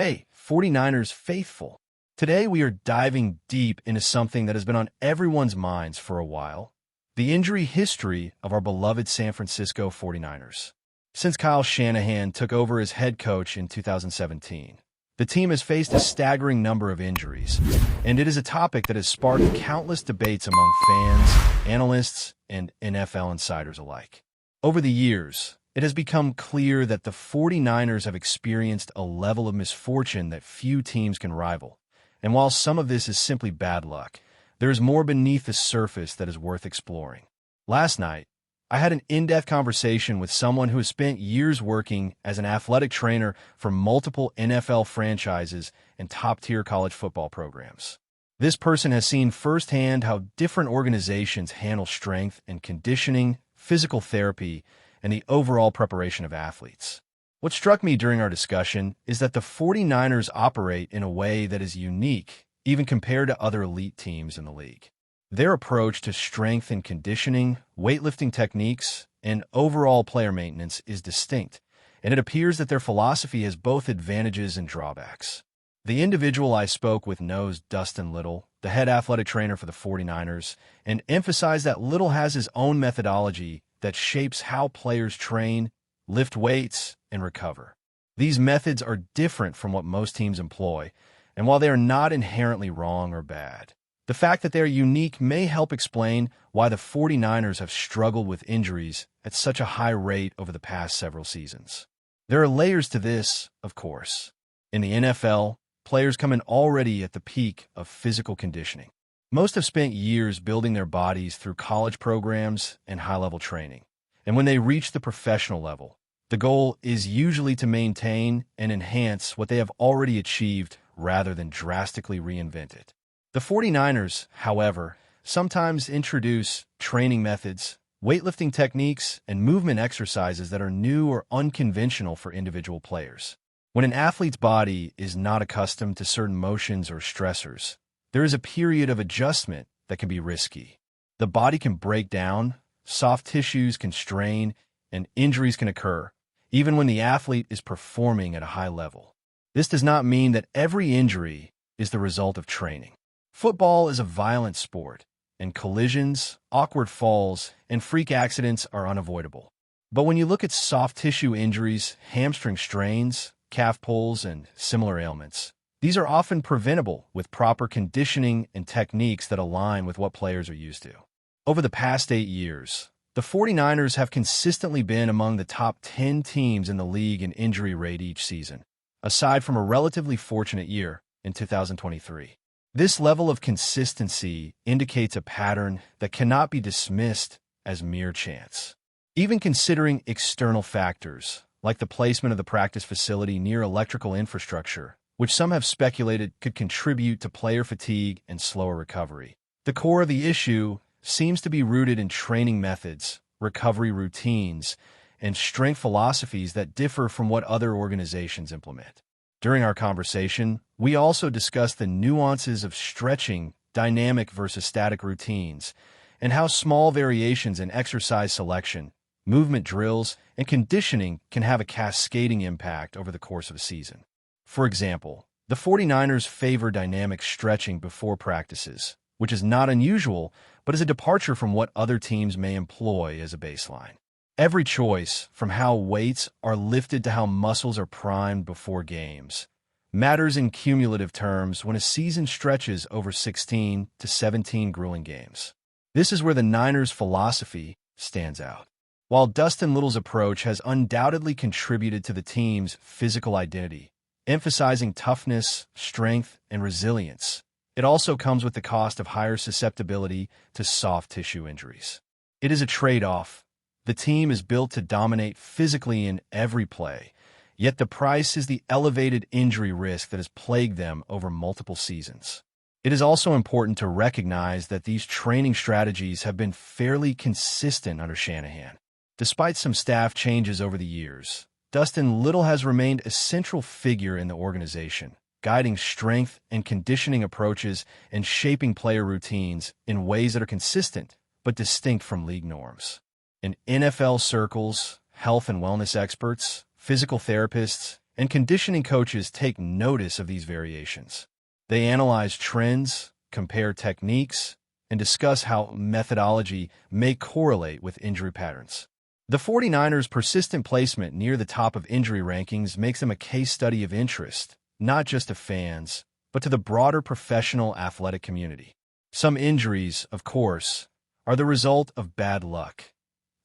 Hey, 49ers faithful. Today we are diving deep into something that has been on everyone's minds for a while, the injury history of our beloved San Francisco 49ers. Since Kyle Shanahan took over as head coach in 2017, the team has faced a staggering number of injuries, and it is a topic that has sparked countless debates among fans, analysts, and NFL insiders alike. Over the years, it has become clear that the 49ers have experienced a level of misfortune that few teams can rival. And while some of this is simply bad luck, there is more beneath the surface that is worth exploring. Last night, I had an in-depth conversation with someone who has spent years working as an athletic trainer for multiple NFL franchises and top-tier college football programs. This person has seen firsthand how different organizations handle strength and conditioning, physical therapy, and the overall preparation of athletes. What struck me during our discussion is that the 49ers operate in a way that is unique, even compared to other elite teams in the league. Their approach to strength and conditioning, weightlifting techniques, and overall player maintenance is distinct, and it appears that their philosophy has both advantages and drawbacks. The individual I spoke with knows Dustin Little, the head athletic trainer for the 49ers, and emphasized that Little has his own methodology that shapes how players train, lift weights, and recover. These methods are different from what most teams employ, and while they are not inherently wrong or bad, the fact that they are unique may help explain why the 49ers have struggled with injuries at such a high rate over the past several seasons. There are layers to this, of course. In the NFL, players come in already at the peak of physical conditioning. Most have spent years building their bodies through college programs and high-level training. And when they reach the professional level, the goal is usually to maintain and enhance what they have already achieved rather than drastically reinvent it. The 49ers, however, sometimes introduce training methods, weightlifting techniques, and movement exercises that are new or unconventional for individual players. When an athlete's body is not accustomed to certain motions or stressors, there is a period of adjustment that can be risky. The body can break down, soft tissues can strain, and injuries can occur, even when the athlete is performing at a high level. This does not mean that every injury is the result of training. Football is a violent sport, and collisions, awkward falls, and freak accidents are unavoidable. But when you look at soft tissue injuries, hamstring strains, calf pulls, and similar ailments, these are often preventable with proper conditioning and techniques that align with what players are used to. Over the past 8 years, the 49ers have consistently been among the top 10 teams in the league in injury rate each season, aside from a relatively fortunate year in 2023. This level of consistency indicates a pattern that cannot be dismissed as mere chance. Even considering external factors, like the placement of the practice facility near electrical infrastructure, which some have speculated could contribute to player fatigue and slower recovery, the core of the issue seems to be rooted in training methods, recovery routines, and strength philosophies that differ from what other organizations implement. During our conversation, we also discussed the nuances of stretching, dynamic versus static routines, and how small variations in exercise selection, movement drills, and conditioning can have a cascading impact over the course of a season. For example, the 49ers favor dynamic stretching before practices, which is not unusual, but is a departure from what other teams may employ as a baseline. Every choice, from how weights are lifted to how muscles are primed before games, matters in cumulative terms when a season stretches over 16 to 17 grueling games. This is where the Niners' philosophy stands out. While Dustin Little's approach has undoubtedly contributed to the team's physical identity, emphasizing toughness, strength, and resilience, it also comes with the cost of higher susceptibility to soft tissue injuries. It is a trade-off. The team is built to dominate physically in every play, yet the price is the elevated injury risk that has plagued them over multiple seasons. It is also important to recognize that these training strategies have been fairly consistent under Shanahan. Despite some staff changes over the years, Dustin Little has remained a central figure in the organization, guiding strength and conditioning approaches and shaping player routines in ways that are consistent but distinct from league norms. In NFL circles, health and wellness experts, physical therapists, and conditioning coaches take notice of these variations. They analyze trends, compare techniques, and discuss how methodology may correlate with injury patterns. The 49ers' persistent placement near the top of injury rankings makes them a case study of interest, not just to fans, but to the broader professional athletic community. Some injuries, of course, are the result of bad luck,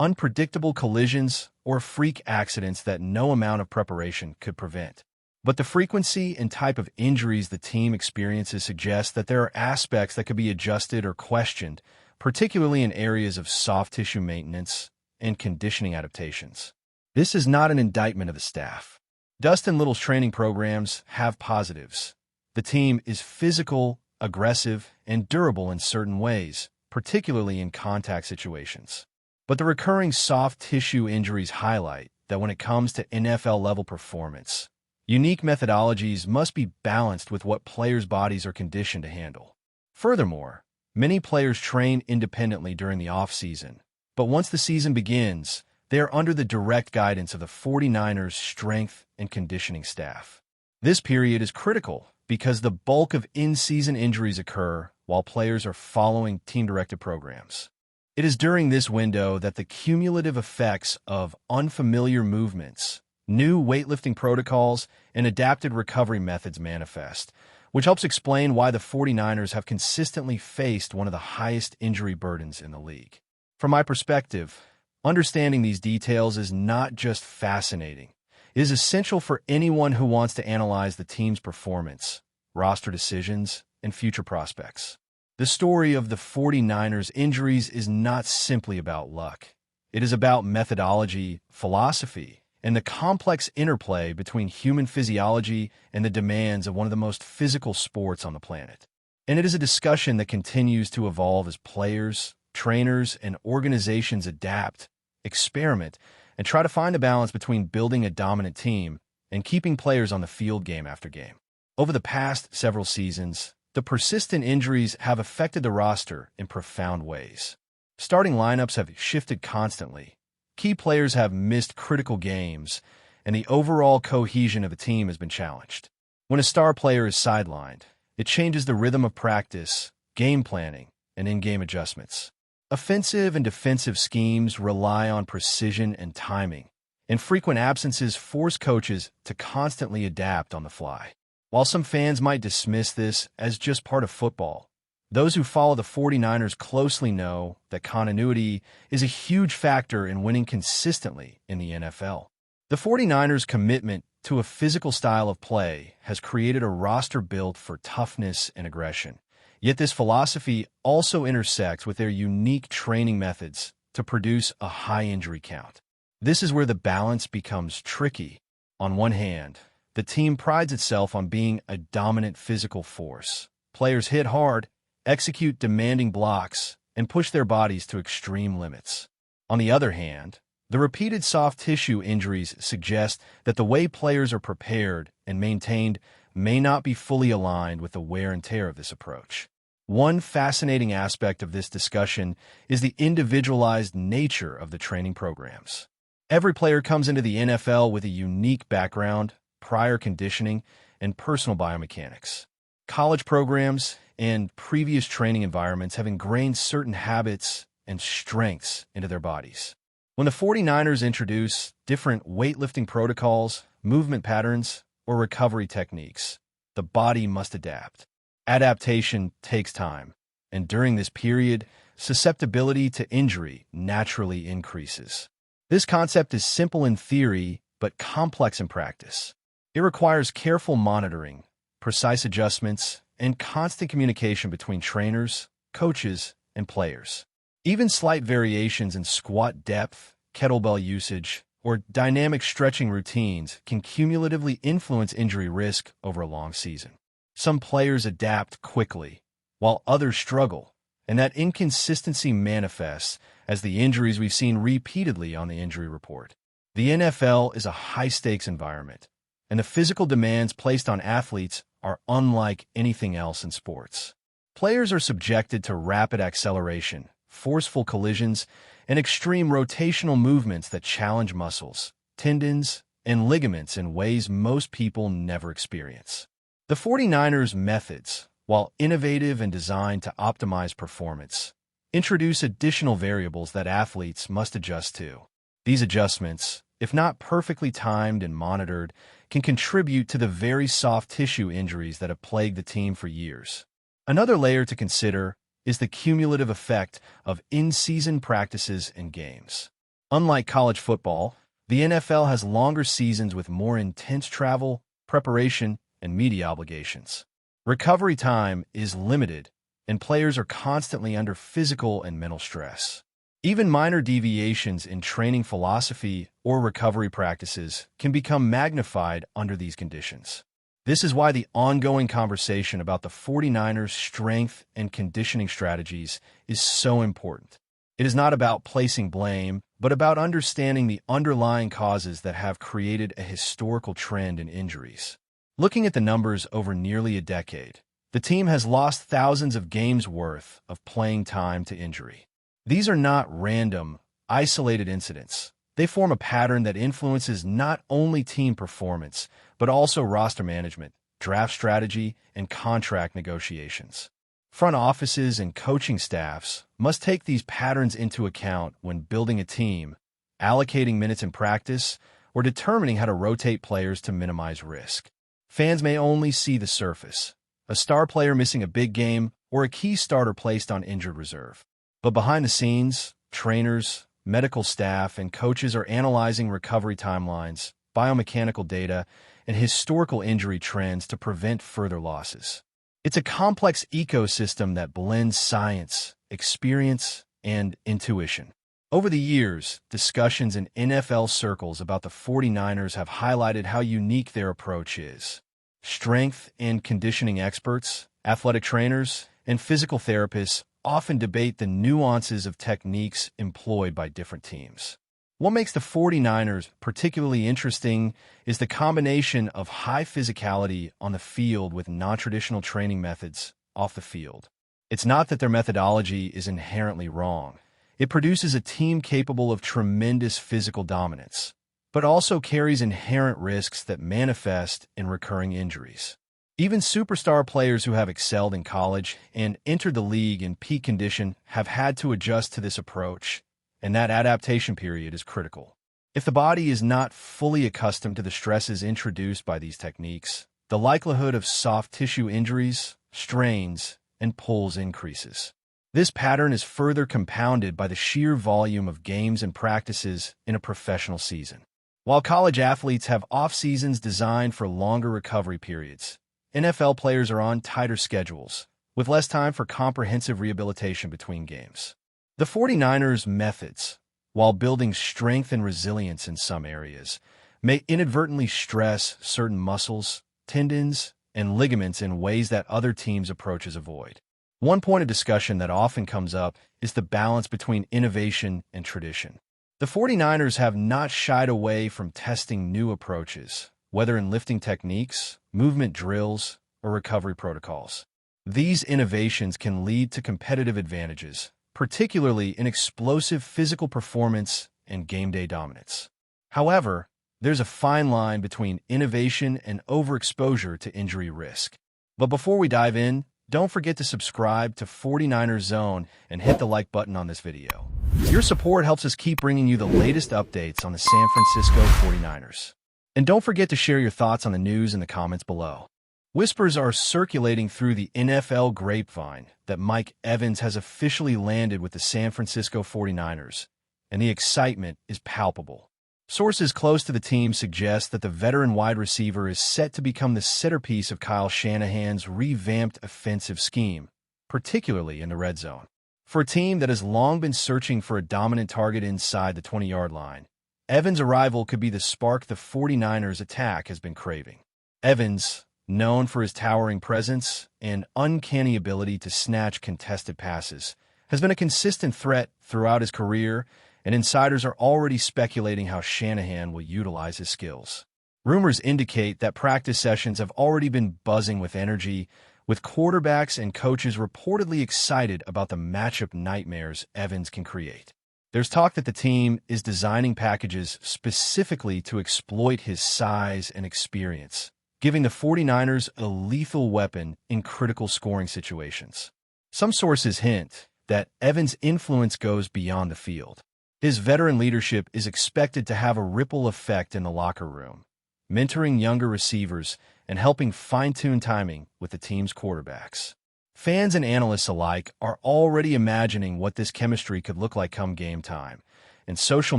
unpredictable collisions, or freak accidents that no amount of preparation could prevent. But the frequency and type of injuries the team experiences suggest that there are aspects that could be adjusted or questioned, particularly in areas of soft tissue maintenance and conditioning adaptations. This is not an indictment of the staff. Dustin Little's training programs have positives. The team is physical, aggressive, and durable in certain ways, particularly in contact situations. But the recurring soft tissue injuries highlight that when it comes to NFL-level performance, unique methodologies must be balanced with what players' bodies are conditioned to handle. Furthermore, many players train independently during the off-season, but once the season begins, they are under the direct guidance of the 49ers' strength and conditioning staff. This period is critical because the bulk of in-season injuries occur while players are following team-directed programs. It is during this window that the cumulative effects of unfamiliar movements, new weightlifting protocols, and adapted recovery methods manifest, which helps explain why the 49ers have consistently faced one of the highest injury burdens in the league. From my perspective, understanding these details is not just fascinating. It is essential for anyone who wants to analyze the team's performance, roster decisions, and future prospects. The story of the 49ers' injuries is not simply about luck. It is about methodology, philosophy, and the complex interplay between human physiology and the demands of one of the most physical sports on the planet. And it is a discussion that continues to evolve as players, trainers, and organizations adapt, experiment, and try to find a balance between building a dominant team and keeping players on the field game after game. Over the past several seasons, the persistent injuries have affected the roster in profound ways. Starting lineups have shifted constantly, key players have missed critical games, and the overall cohesion of a team has been challenged. When a star player is sidelined, it changes the rhythm of practice, game planning, and in-game adjustments. Offensive and defensive schemes rely on precision and timing, and frequent absences force coaches to constantly adapt on the fly. While some fans might dismiss this as just part of football, those who follow the 49ers closely know that continuity is a huge factor in winning consistently in the NFL. The 49ers' commitment to a physical style of play has created a roster built for toughness and aggression. Yet this philosophy also intersects with their unique training methods to produce a high injury count. This is where the balance becomes tricky. On one hand, the team prides itself on being a dominant physical force. Players hit hard, execute demanding blocks, and push their bodies to extreme limits. On the other hand, the repeated soft tissue injuries suggest that the way players are prepared and maintained may not be fully aligned with the wear and tear of this approach. One fascinating aspect of this discussion is the individualized nature of the training programs. Every player comes into the NFL with a unique background, prior conditioning, and personal biomechanics. College programs and previous training environments have ingrained certain habits and strengths into their bodies. When the 49ers introduce different weightlifting protocols, movement patterns, or recovery techniques, the body must adapt. Adaptation takes time, and during this period, susceptibility to injury naturally increases. This concept is simple in theory, but complex in practice. It requires careful monitoring, precise adjustments, and constant communication between trainers, coaches, and players. Even slight variations in squat depth, kettlebell usage, or dynamic stretching routines can cumulatively influence injury risk over a long season. Some players adapt quickly, while others struggle, and that inconsistency manifests as the injuries we've seen repeatedly on the injury report. The NFL is a high-stakes environment, and the physical demands placed on athletes are unlike anything else in sports. Players are subjected to rapid acceleration, forceful collisions, and extreme rotational movements that challenge muscles, tendons, and ligaments in ways most people never experience. The 49ers' methods, while innovative and designed to optimize performance, introduce additional variables that athletes must adjust to. These adjustments, if not perfectly timed and monitored, can contribute to the very soft tissue injuries that have plagued the team for years. Another layer to consider is the cumulative effect of in-season practices and games. Unlike college football, the NFL has longer seasons with more intense travel, preparation, and media obligations. Recovery time is limited, and players are constantly under physical and mental stress. Even minor deviations in training philosophy or recovery practices can become magnified under these conditions. This is why the ongoing conversation about the 49ers' strength and conditioning strategies is so important. It is not about placing blame, but about understanding the underlying causes that have created a historical trend in injuries. Looking at the numbers over nearly a decade, the team has lost thousands of games' worth of playing time to injury. These are not random, isolated incidents. They form a pattern that influences not only team performance, but also roster management, draft strategy, and contract negotiations. Front offices and coaching staffs must take these patterns into account when building a team, allocating minutes in practice, or determining how to rotate players to minimize risk. Fans may only see the surface, a star player missing a big game or a key starter placed on injured reserve. But behind the scenes, trainers, medical staff, and coaches are analyzing recovery timelines, biomechanical data, and historical injury trends to prevent further losses. It's a complex ecosystem that blends science, experience, and intuition. Over the years, discussions in NFL circles about the 49ers have highlighted how unique their approach is. Strength and conditioning experts, athletic trainers, and physical therapists often debate the nuances of techniques employed by different teams. What makes the 49ers particularly interesting is the combination of high physicality on the field with non-traditional training methods off the field. It's not that their methodology is inherently wrong. It produces a team capable of tremendous physical dominance, but also carries inherent risks that manifest in recurring injuries. Even superstar players who have excelled in college and entered the league in peak condition have had to adjust to this approach, and that adaptation period is critical. If the body is not fully accustomed to the stresses introduced by these techniques, the likelihood of soft tissue injuries, strains, and pulls increases. This pattern is further compounded by the sheer volume of games and practices in a professional season. While college athletes have off-seasons designed for longer recovery periods, NFL players are on tighter schedules, with less time for comprehensive rehabilitation between games. The 49ers' methods, while building strength and resilience in some areas, may inadvertently stress certain muscles, tendons, and ligaments in ways that other teams' approaches avoid. One point of discussion that often comes up is the balance between innovation and tradition. The 49ers have not shied away from testing new approaches, whether in lifting techniques, movement drills, or recovery protocols. These innovations can lead to competitive advantages, particularly in explosive physical performance and game day dominance. However, there's a fine line between innovation and overexposure to injury risk. But before we dive in, don't forget to subscribe to 49ers Zone and hit the like button on this video. Your support helps us keep bringing you the latest updates on the San Francisco 49ers. And don't forget to share your thoughts on the news in the comments below. Whispers are circulating through the NFL grapevine that Mike Evans has officially landed with the San Francisco 49ers, and the excitement is palpable. Sources close to the team suggest that the veteran wide receiver is set to become the centerpiece of Kyle Shanahan's revamped offensive scheme, particularly in the red zone. For a team that has long been searching for a dominant target inside the 20-yard line, Evans' arrival could be the spark the 49ers' attack has been craving. Evans, known for his towering presence and uncanny ability to snatch contested passes, has been a consistent threat throughout his career, and insiders are already speculating how Shanahan will utilize his skills. Rumors indicate that practice sessions have already been buzzing with energy, with quarterbacks and coaches reportedly excited about the matchup nightmares Evans can create. There's talk that the team is designing packages specifically to exploit his size and experience, giving the 49ers a lethal weapon in critical scoring situations. Some sources hint that Evans' influence goes beyond the field. His veteran leadership is expected to have a ripple effect in the locker room, mentoring younger receivers and helping fine-tune timing with the team's quarterbacks. Fans and analysts alike are already imagining what this chemistry could look like come game time, and social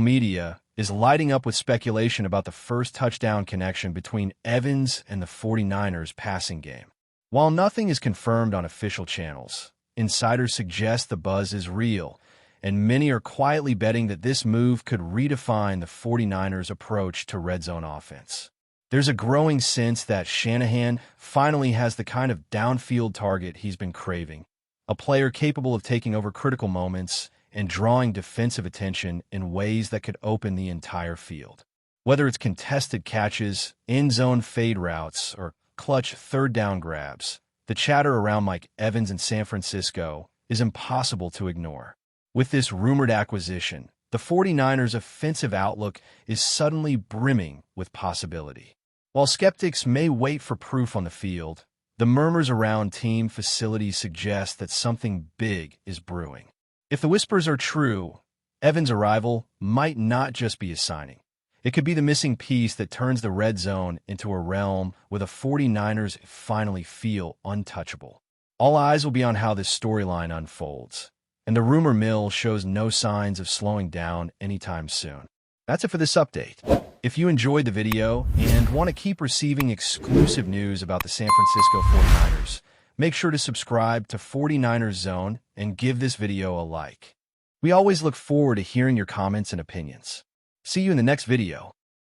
media is lighting up with speculation about the first touchdown connection between Evans and the 49ers passing game. While nothing is confirmed on official channels, insiders suggest the buzz is real, and many are quietly betting that this move could redefine the 49ers' approach to red zone offense. There's a growing sense that Shanahan finally has the kind of downfield target he's been craving, a player capable of taking over critical moments and drawing defensive attention in ways that could open the entire field. Whether it's contested catches, end-zone fade routes, or clutch third-down grabs, the chatter around Mike Evans in San Francisco is impossible to ignore. With this rumored acquisition, the 49ers' offensive outlook is suddenly brimming with possibility. While skeptics may wait for proof on the field, the murmurs around team facilities suggest that something big is brewing. If the whispers are true, Evans' arrival might not just be a signing. It could be the missing piece that turns the red zone into a realm where the 49ers finally feel untouchable. All eyes will be on how this storyline unfolds, and the rumor mill shows no signs of slowing down anytime soon. That's it for this update. If you enjoyed the video and want to keep receiving exclusive news about the San Francisco 49ers, make sure to subscribe to 49ers Zone and give this video a like. We always look forward to hearing your comments and opinions. See you in the next video.